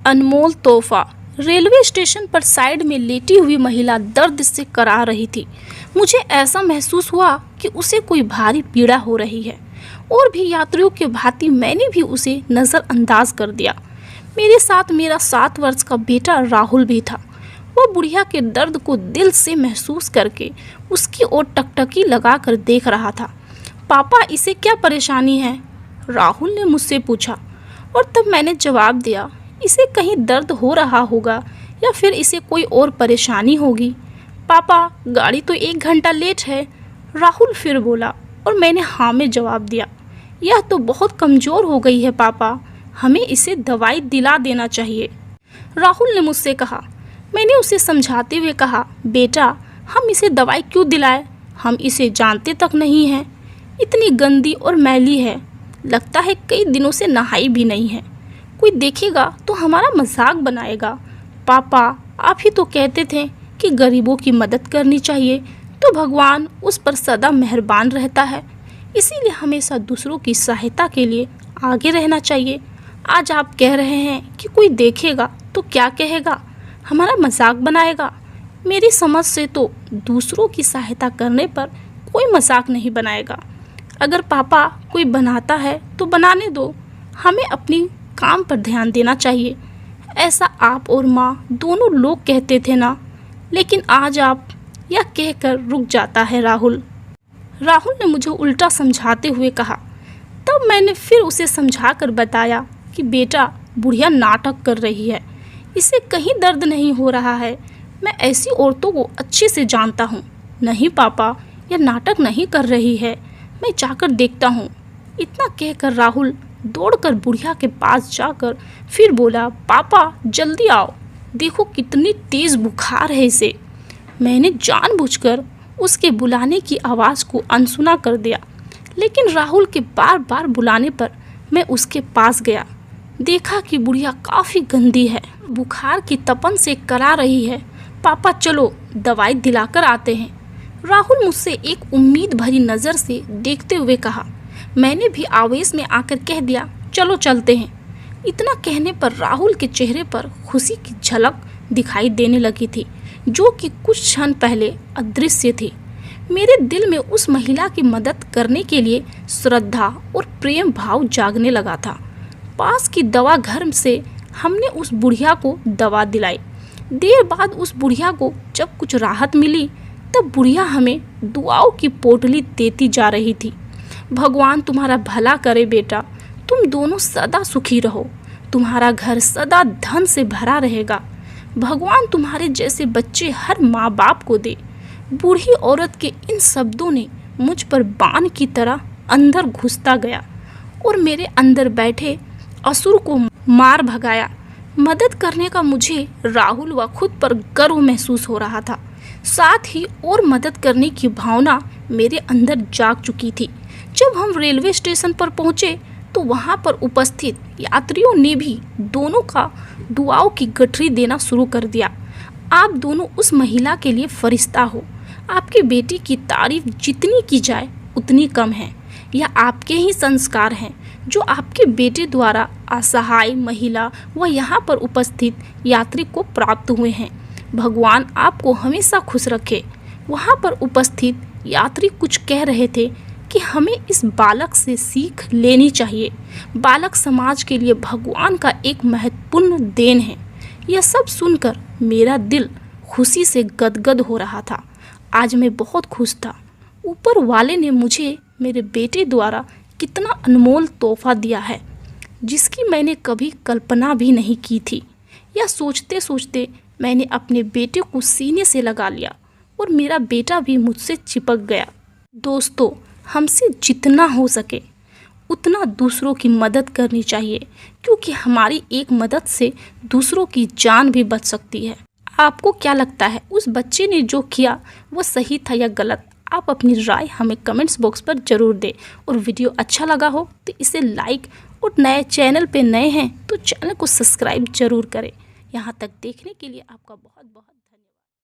अनमोल तोहफा। Railway station पर side में लेटी हुई महिला दर्द से कराह रही थी। मुझे ऐसा महसूस हुआ कि उसे कोई भारी पीड़ा हो रही है। और भी यात्रियों के भांति मैंने भी उसे नज़रअंदाज कर दिया। मेरे साथ मेरा 7 वर्ष का बेटा राहुल भी था। वह बुढ़िया के दर्द को दिल से महसूस करके उसकी ओर टकटकी लगाकर देख रहा था। पापा, इसे क्या परेशानी है? राहुल ने मुझसे पूछा। और तब मैंने जवाब दिया, इसे कहीं दर्द हो रहा होगा या फिर इसे कोई और परेशानी होगी। पापा, गाड़ी तो 1 घंटा लेट है। राहुल फिर बोला और मैंने हाँ में जवाब दिया। यह तो बहुत कमज़ोर हो गई है पापा, हमें इसे दवाई दिला देना चाहिए। राहुल ने मुझसे कहा। मैंने उसे समझाते हुए कहा, बेटा, हम इसे दवाई क्यों दिलाएं? हम इसे जानते तक नहीं हैं। इतनी गंदी और मैली है, लगता है कई दिनों से नहाई भी नहीं है। कोई देखेगा तो हमारा मजाक बनाएगा। पापा, आप ही तो कहते थे कि गरीबों की मदद करनी चाहिए तो भगवान उस पर सदा मेहरबान रहता है, इसीलिए हमेशा दूसरों की सहायता के लिए आगे रहना चाहिए। आज आप कह रहे हैं कि कोई देखेगा तो क्या कहेगा, हमारा मजाक बनाएगा। मेरी समझ से तो दूसरों की सहायता करने पर कोई मजाक नहीं बनाएगा। अगर पापा कोई बनाता है तो बनाने दो, हमें अपनी काम पर ध्यान देना चाहिए। ऐसा आप और माँ दोनों लोग कहते थे ना, लेकिन आज आप यह कहकर रुक जाता है राहुल। राहुल ने मुझे उल्टा समझाते हुए कहा। तब मैंने फिर उसे समझाकर बताया कि बेटा, बुढ़िया नाटक कर रही है, इसे कहीं दर्द नहीं हो रहा है। मैं ऐसी औरतों को अच्छे से जानता हूँ। नहीं पापा, यह नाटक नहीं कर रही है, मैं जाकर देखता हूँ। इतना कहकर राहुल दौड़कर बुढ़िया के पास जाकर फिर बोला, पापा जल्दी आओ, देखो कितनी तेज़ बुखार है इसे। मैंने जानबूझकर उसके बुलाने की आवाज़ को अनसुना कर दिया, लेकिन राहुल के बार बार बुलाने पर मैं उसके पास गया। देखा कि बुढ़िया काफ़ी गंदी है, बुखार की तपन से करा रही है। पापा चलो दवाई दिलाकर आते हैं। राहुल मुझसे एक उम्मीद भरी नज़र से देखते हुए कहा। मैंने भी आवेश में आकर कह दिया, चलो चलते हैं। इतना कहने पर राहुल के चेहरे पर खुशी की झलक दिखाई देने लगी थी, जो कि कुछ क्षण पहले अदृश्य थी। मेरे दिल में उस महिला की मदद करने के लिए श्रद्धा और प्रेम भाव जागने लगा था। पास की दवा घर से हमने उस बुढ़िया को दवा दिलाई। देर बाद उस बुढ़िया को जब कुछ राहत मिली, तब बुढ़िया हमें दुआओं की पोटली देती जा रही थी। भगवान तुम्हारा भला करे बेटा, तुम दोनों सदा सुखी रहो, तुम्हारा घर सदा धन से भरा रहेगा। भगवान तुम्हारे जैसे बच्चे हर माँ बाप को दे। बूढ़ी औरत के इन शब्दों ने मुझ पर बाण की तरह अंदर घुसता गया और मेरे अंदर बैठे असुर को मार भगाया। मदद करने का मुझे राहुल व खुद पर गर्व महसूस हो रहा था। साथ ही और मदद करने की भावना मेरे अंदर जाग चुकी थी। जब हम रेलवे स्टेशन पर पहुंचे तो वहां पर उपस्थित यात्रियों ने भी दोनों का दुआओं की गठरी देना शुरू कर दिया। आप दोनों उस महिला के लिए फरिश्ता हो। आपके बेटे की तारीफ जितनी की जाए उतनी कम है। यह आपके ही संस्कार हैं जो आपके बेटे द्वारा असहाय महिला व यहाँ पर उपस्थित यात्री को प्राप्त हुए हैं। भगवान आपको हमेशा खुश रखे। वहाँ पर उपस्थित यात्री कुछ कह रहे थे कि हमें इस बालक से सीख लेनी चाहिए। बालक समाज के लिए भगवान का एक महत्वपूर्ण देन है। यह सब सुनकर मेरा दिल खुशी से गदगद हो रहा था। आज मैं बहुत खुश था। ऊपर वाले ने मुझे मेरे बेटे द्वारा कितना अनमोल तोहफा दिया है, जिसकी मैंने कभी कल्पना भी नहीं की थी। यह सोचते सोचते मैंने अपने बेटे को सीने से लगा लिया और मेरा बेटा भी मुझसे चिपक गया। दोस्तों, हमसे जितना हो सके उतना दूसरों की मदद करनी चाहिए, क्योंकि हमारी एक मदद से दूसरों की जान भी बच सकती है। आपको क्या लगता है, उस बच्चे ने जो किया वो सही था या गलत? आप अपनी राय हमें कमेंट्स बॉक्स पर ज़रूर दें। और वीडियो अच्छा लगा हो तो इसे लाइक, और नए चैनल पे नए हैं तो चैनल को सब्सक्राइब ज़रूर करें। यहाँ तक देखने के लिए आपका बहुत बहुत